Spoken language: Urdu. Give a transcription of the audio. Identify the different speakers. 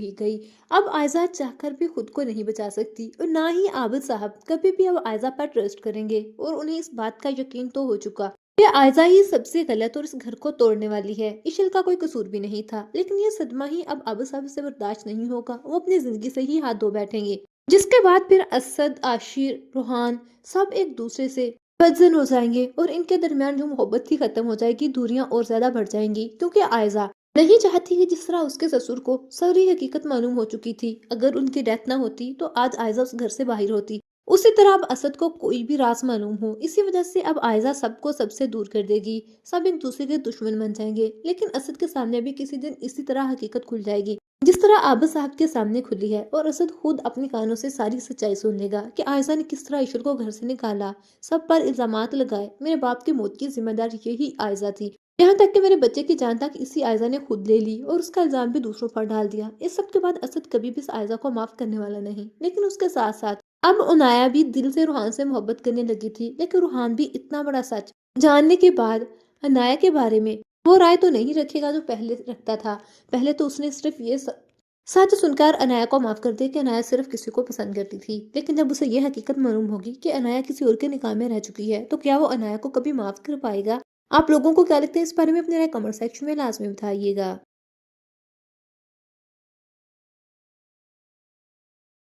Speaker 1: ہی گئی۔ اب آئزہ چاہ کر بھی خود کو نہیں بچا سکتی اور نہ ہی عابد صاحب کبھی بھی اب آئزہ پر ٹرسٹ کریں گے، اور انہیں اس بات کا یقین تو ہو چکا کہ آئزہ ہی سب سے غلط اور اس گھر کو توڑنے والی ہے۔ اشل کا کوئی قصور بھی نہیں تھا، لیکن یہ صدمہ ہی اب عابد صاحب سے برداشت نہیں ہوگا۔ وہ اپنی زندگی سے ہی ہاتھ دھو بیٹھیں گے، جس کے بعد پھر اسد، عاشر، روحان سب ایک دوسرے سے بدزن ہو جائیں گے، اور ان کے درمیان جو محبت تھی ختم ہو جائے گی، دوریاں اور زیادہ بڑھ جائیں گی، کیونکہ آئزہ نہیں چاہتی کہ جس طرح اس کے سسر کو ساری حقیقت معلوم ہو چکی تھی، اگر ان کی ڈیتھ نہ ہوتی تو آج آئزہ اس گھر سے باہر ہوتی، اسی طرح اب اسد کو کوئی بھی راز معلوم ہو، اسی وجہ سے اب آئزہ سب کو سب سے دور کر دے گی، سب ایک دوسرے کے دشمن بن جائیں گے۔ لیکن اسد کے سامنے بھی کسی دن اسی طرح حقیقت کھل جائے گی، جس طرح عابد صاحب کے سامنے کھلی ہے، اور اسد خود اپنے کانوں سے ساری سچائی سن لے گا کہ آئزہ نے کس طرح اشل کو گھر سے نکالا، سب پر الزامات لگائے، میرے باپ کی موت کی ذمہ دار یہی آئزہ تھی، یہاں تک کہ میرے بچے کی جان تک اسی آئزہ نے خود لے لی، اور اس کا الزام بھی دوسروں پر ڈال دیا۔ اس سب کے بعد اسد کبھی بھی اس آئزہ کو معاف کرنے والا نہیں، لیکن اس کے ساتھ ساتھ اب عنایا بھی دل سے روحان سے محبت کرنے لگی تھی، لیکن روحان بھی اتنا بڑا سچ جاننے کے بعد عنایا کے بارے میں وہ رائے تو نہیں رکھے گا جو پہلے رکھتا تھا۔ پہلے تو اس نے صرف یہ سچ سن کر عنایا کو معاف کر دیا کہ عنایا صرف کسی کو پسند کرتی تھی، لیکن جب اسے یہ حقیقت معلوم ہوگی کہ عنایا کسی اور کے نکاح میں رہ چکی ہے، تو کیا وہ عنایا کو کبھی معاف کر پائے گا؟ آپ لوگوں کو کیا لگتا ہے اس بارے میں؟ اپنے رائے کمنٹ سیکشن میں لازمی بتائیے گا۔